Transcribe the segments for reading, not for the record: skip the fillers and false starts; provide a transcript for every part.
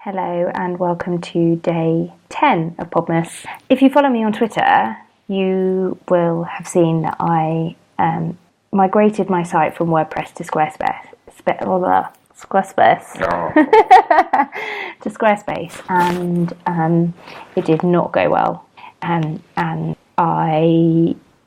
Hello and welcome to day 10 of Podmas. If you follow me on Twitter, you will have seen that I migrated my site from WordPress to Squarespace. To Squarespace, and it did not go well. And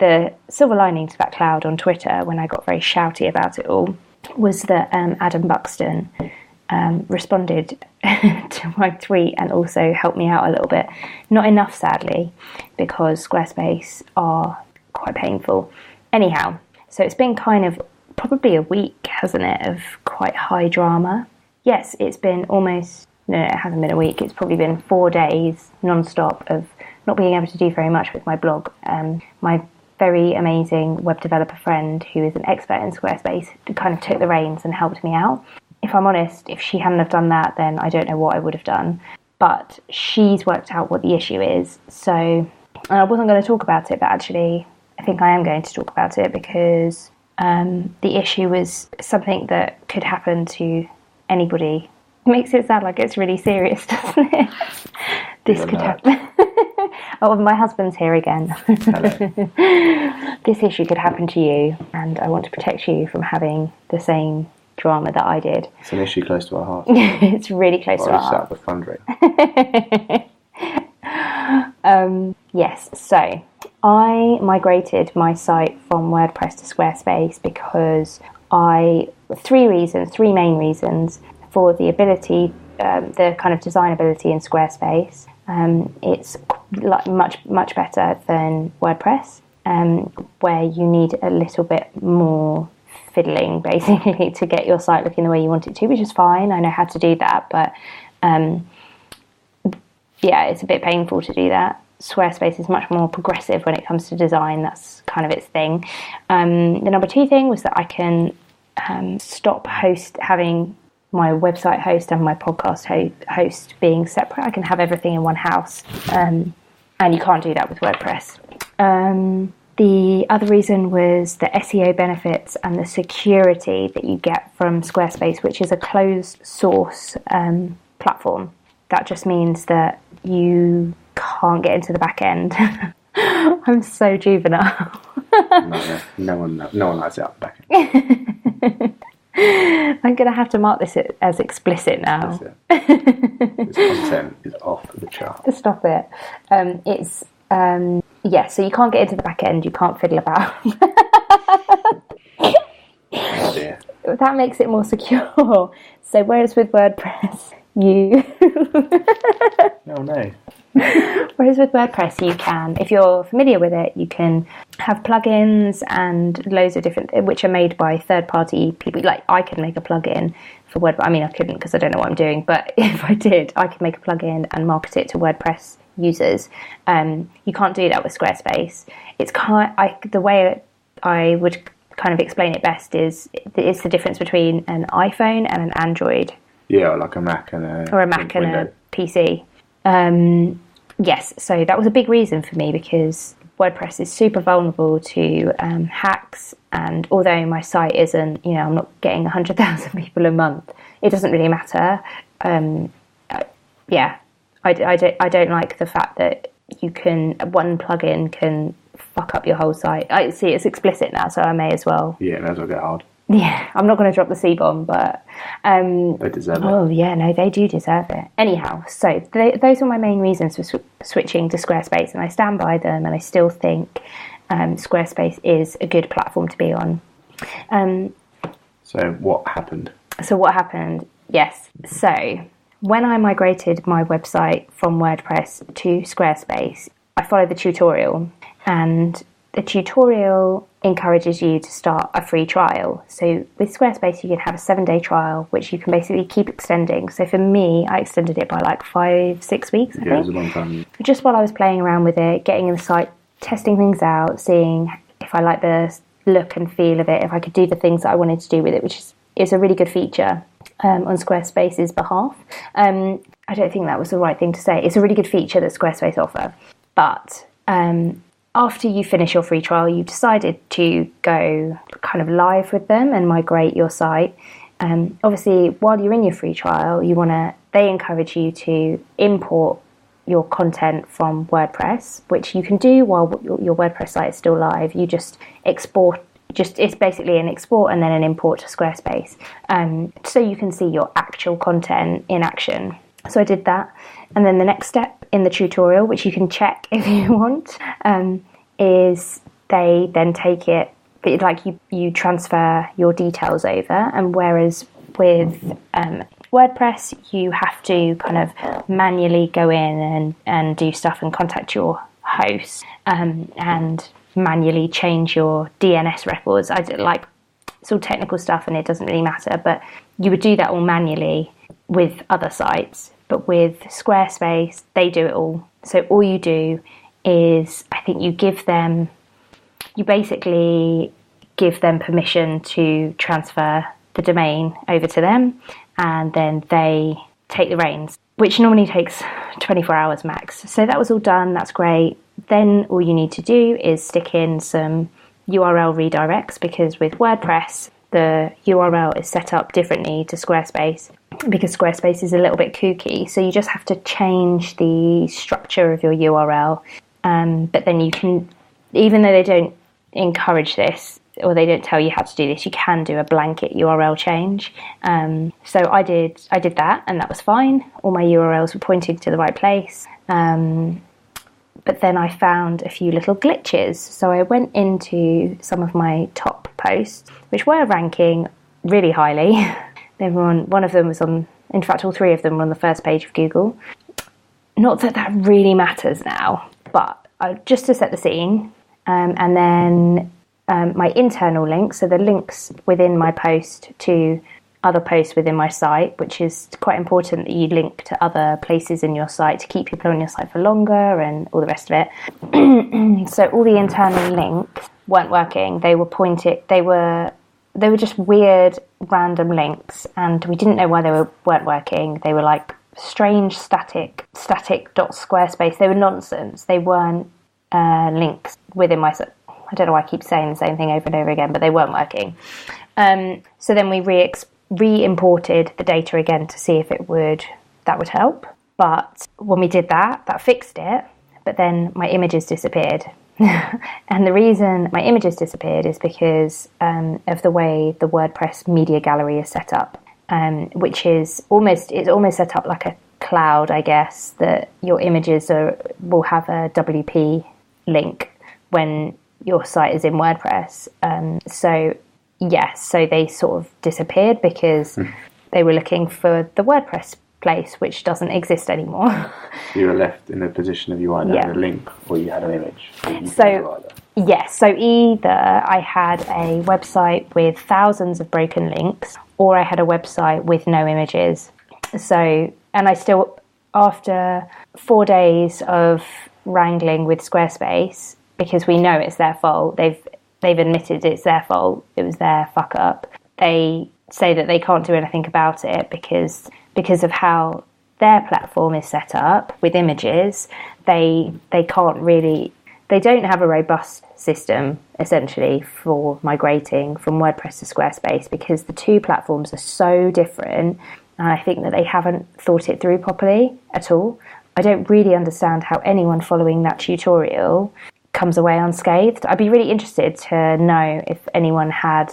the silver lining to that cloud on Twitter, when I got very shouty about it all, was that Adam Buxton responded to my tweet and also helped me out a little bit. Not enough, sadly, because Squarespace are quite painful. Anyhow, so it's been kind of probably a week, hasn't it, of quite high drama. Yes, it's been it hasn't been a week. It's probably been 4 days non-stop of not being able to do very much with my blog. My very amazing web developer friend, who is an expert in Squarespace, kind of took the reins and helped me out. If I'm honest, if she hadn't have done that, then I don't know what I would have done. But she's worked out what the issue is. So I wasn't going to talk about it, but actually I think I am going to talk about it because the issue was something that could happen to anybody. It makes it sound like it's really serious, doesn't it? This could happen. Oh, my husband's here again. Hello. This issue could happen to you, and I want to protect you from having the same drama that I did. It's an issue close to our heart. It's really close to our heart. Set up a fundraiser. Yes, so I migrated my site from WordPress to Squarespace because three main reasons for the ability, the kind of design ability in Squarespace. It's much better than WordPress, where you need a little bit more fiddling basically to get your site looking the way you want it to, which is fine. I know how to do that, but it's a bit painful to do that. Squarespace is much more progressive when it comes to design. That's kind of its thing. The number 2 thing was that I can stop having my website host and my podcast host being separate. I can have everything in one house, and you can't do that with WordPress. The other reason was the SEO benefits and the security that you get from Squarespace, which is a closed source platform. That just means that you can't get into the back end. I'm so juvenile. No one likes it up the back end. I'm going to have to mark this as explicit now. This content is off the chart. Stop it. It's... so you can't get into the back end, you can't fiddle about. Oh dear. That makes it more secure. So whereas with WordPress, No. Whereas with WordPress, you can, if you're familiar with it, you can have plugins and loads of different, which are made by third-party people. Like, I could make a plugin for WordPress. I mean, I couldn't because I don't know what I'm doing, but if I did, I could make a plugin and market it to WordPress users. You can't do that with Squarespace. It's the way I would kind of explain it best is it's the difference between an iPhone and an Android. Yeah, like a Mac and a PC. Yes, so that was a big reason for me because WordPress is super vulnerable to hacks, and although my site isn't, I'm not getting 100,000 people a month, it doesn't really matter. I don't like the fact that one plugin can fuck up your whole site. I see it's explicit now, so I may as well. Yeah, may as well get hard. Yeah, I'm not going to drop the C-bomb, but... they deserve it. Oh, yeah, no, they do deserve it. Anyhow, so those were my main reasons for switching to Squarespace, and I stand by them, and I still think Squarespace is a good platform to be on. So what happened? Yes. So when I migrated my website from WordPress to Squarespace, I followed the tutorial, and the tutorial encourages you to start a free trial. So with Squarespace, you can have a 7-day trial, which you can basically keep extending. So for me, I extended it by like 5-6 weeks, I think. It was a long time. Just while I was playing around with it, getting in the site, testing things out, seeing if I like the look and feel of it, if I could do the things that I wanted to do with it, which is a really good feature on Squarespace's behalf. I don't think that was the right thing to say. It's a really good feature that Squarespace offer. But after you finish your free trial, you decided to go kind of live with them and migrate your site. Obviously, while you're in your free trial, they encourage you to import your content from WordPress, which you can do while your WordPress site is still live. You just export. It's basically an export and then an import to Squarespace, so you can see your actual content in action. So I did that, and then the next step in the tutorial, which you can check if you want, is they then take it, like you transfer your details over, and whereas with WordPress you have to kind of manually go in and do stuff and contact your host and manually change your DNS records. It's all technical stuff and it doesn't really matter, but you would do that all manually with other sites. But with Squarespace, they do it all. So all you do is, I think you basically give them permission to transfer the domain over to them, and then they take the reins, which normally takes 24 hours max. So that was all done, that's great. Then all you need to do is stick in some URL redirects, because with WordPress, the URL is set up differently to Squarespace, because Squarespace is a little bit kooky. So you just have to change the structure of your URL. But then you can, even though they don't encourage this, or they don't tell you how to do this, you can do a blanket URL change. So I did that, and that was fine. All my URLs were pointing to the right place. But then I found a few little glitches. So I went into some of my top posts, which were ranking really highly. One of them was on, in fact, all three of them were on the first page of Google. Not that that really matters now, but just to set the scene. And then my internal links, so the links within my post to other posts within my site, which is quite important that you link to other places in your site to keep people on your site for longer and all the rest of it. So all the internal links weren't working. They were just weird random links, and we didn't know why they weren't working. They were like strange static.squarespace. They were nonsense. They weren't links within my site. I don't know why I keep saying the same thing over and over again, but they weren't working. So then we re-imported the data again to see if that would help. But when we did that, that fixed it. But then my images disappeared. And the reason my images disappeared is because of the way the WordPress media gallery is set up, which is almost set up like a cloud, I guess, that your images will have a WP link when your site is in WordPress. So they sort of disappeared because they were looking for the WordPress place, which doesn't exist anymore. You were left in a position of you either had a link or you had an image. So either I had a website with thousands of broken links, or I had a website with no images. So, and I still, after 4 days of wrangling with Squarespace, because we know it's their fault, they've admitted it's their fault, it was their fuck up. They say that they can't do anything about it because of how their platform is set up with images. They don't have a robust system essentially for migrating from WordPress to Squarespace, because the two platforms are so different, and I think that they haven't thought it through properly at all. I don't really understand how anyone following that tutorial comes away unscathed. I'd be really interested to know if anyone had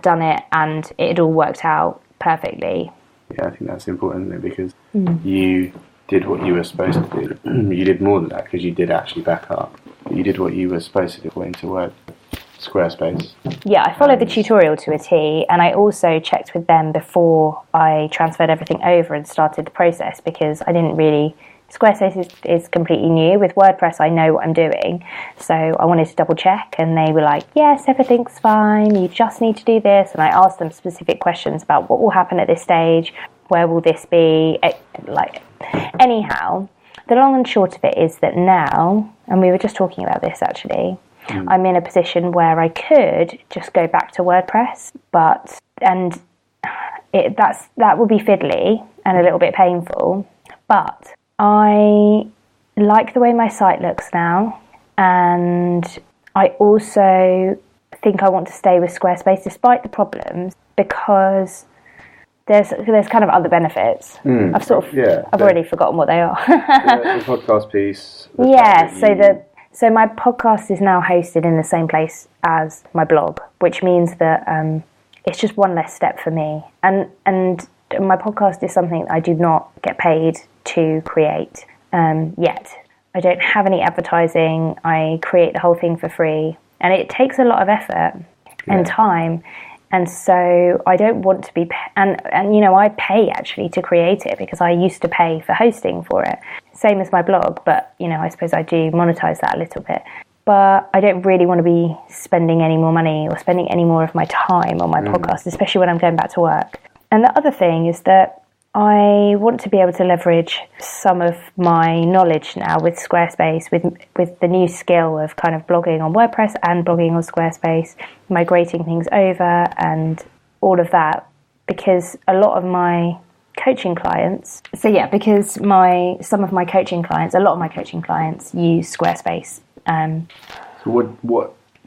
done it and it had all worked out perfectly. Yeah, I think that's important, isn't it? Because you did what you were supposed to do. You did more than that, because you did actually back up. But you did what you were supposed to do according to Squarespace. Yeah, I followed the tutorial to a T, and I also checked with them before I transferred everything over and started the process, because I didn't really... Squarespace is completely new. With WordPress, I know what I'm doing. So I wanted to double check, and they were like, yes, everything's fine. You just need to do this. And I asked them specific questions about what will happen at this stage. Where will this be? Anyhow, the long and short of it is that now, and we were just talking about this actually, I'm in a position where I could just go back to WordPress, that would be fiddly and a little bit painful, but I like the way my site looks now, and I also think I want to stay with Squarespace despite the problems, because Yeah. There's kind of other benefits. I've already forgotten what they are. The podcast piece. So my podcast is now hosted in the same place as my blog, which means that it's just one less step for me. And my podcast is something I do not get paid to create yet. I don't have any advertising. I create the whole thing for free, and it takes a lot of effort and time. And so I don't want to be, and I pay actually to create it because I used to pay for hosting for it. Same as my blog, but I suppose I do monetize that a little bit. But I don't really want to be spending any more money or spending any more of my time on my podcast, especially when I'm going back to work. And the other thing is that I want to be able to leverage some of my knowledge now with Squarespace, with the new skill of kind of blogging on WordPress and blogging on Squarespace, migrating things over and all of that, because a lot of my coaching clients, a lot of my coaching clients use Squarespace. So what's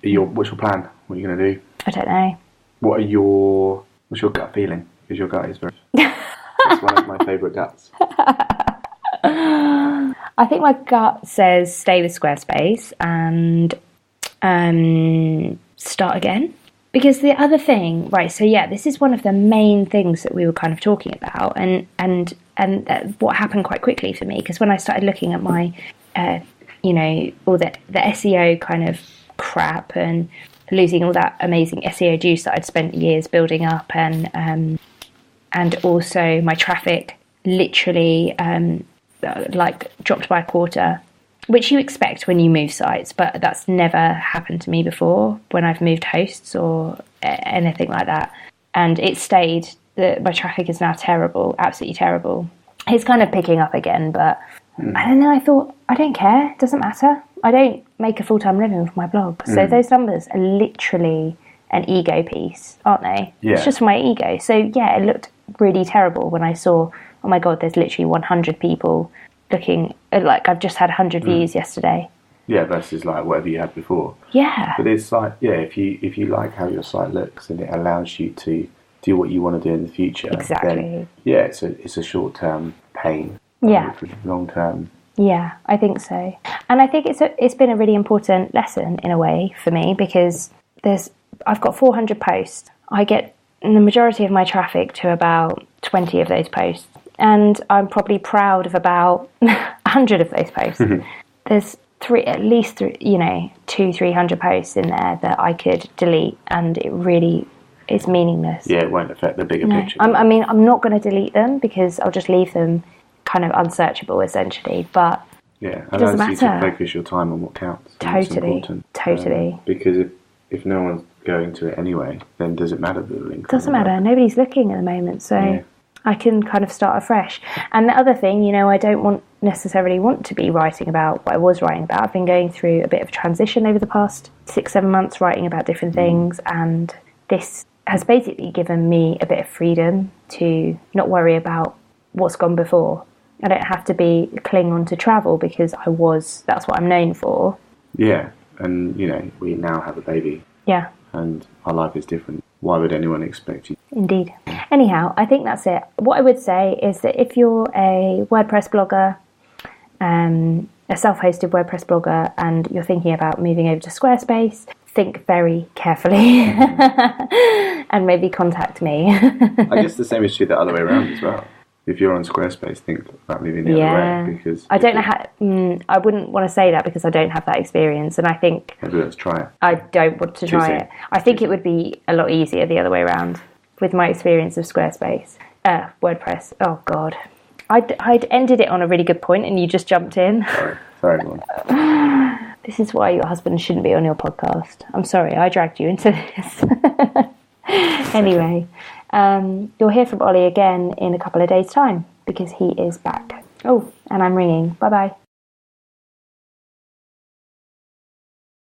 your plan? What are you going to do? I don't know. What's your gut feeling? Because your gut is very... It's one of my favourite guts. I think my gut says stay with Squarespace and start again. Because the other thing, this is one of the main things that we were kind of talking about, and what happened quite quickly for me. Because when I started looking at my, all the SEO kind of crap and losing all that amazing SEO juice that I'd spent years building up, and also my traffic literally dropped by a quarter, which you expect when you move sites, but that's never happened to me before when I've moved hosts or anything like that. And it stayed. My traffic is now terrible, absolutely terrible. It's kind of picking up again, but I don't know. I thought, I don't care. It doesn't matter. I don't make a full-time living with my blog. So those numbers are literally an ego piece, aren't they? Yeah. It's just my ego. So it looked really terrible when I saw, oh my God, there's literally 100 people looking, I've just had 100 views yesterday. Yeah, versus whatever you had before. Yeah. But it's if you like how your site looks and it allows you to do what you want to do in the future. Exactly. Then, it's a short-term pain. Yeah. Long-term. Yeah, I think so. And I think it's been a really important lesson in a way for me, because I've got 400 posts. I get the majority of my traffic to about 20 of those posts, and I'm probably proud of about 100 of those posts. There's at least 200-300 posts in there that I could delete, and it really is meaningless. Yeah, it won't affect the bigger picture. I'm not going to delete them because I'll just leave them kind of unsearchable essentially, but it doesn't matter. You to focus your time on what counts. Totally. Because if no one's going to it anyway, then does it matter that the link? Doesn't matter. Nobody's looking at the moment, so I can kind of start afresh. And the other thing, I don't necessarily want to be writing about what I was writing about. I've been going through a bit of a transition over the past 6-7 months, writing about different things, and this has basically given me a bit of freedom to not worry about what's gone before. I don't have to cling on to travel because that's what I'm known for. Yeah, and we now have a baby. Yeah. And our life is different. Why would anyone expect you? Indeed. Anyhow, I think that's it. What I would say is that if you're a WordPress blogger, a self-hosted WordPress blogger, and you're thinking about moving over to Squarespace, think very carefully and maybe contact me. I guess the same is true the other way around as well. If you're on Squarespace, think about moving the other way, because I don't know how. I wouldn't want to say that because I don't have that experience, and I think maybe let's try it. I don't want to try it. I think it would be a lot easier the other way around with my experience of Squarespace, WordPress. Oh God, I'd ended it on a really good point, and you just jumped in. Sorry, everyone. This is why your husband shouldn't be on your podcast. I'm sorry, I dragged you into this. Anyway. You'll hear from Ollie again in a couple of days' time because he is back. Oh, and I'm ringing. Bye-bye.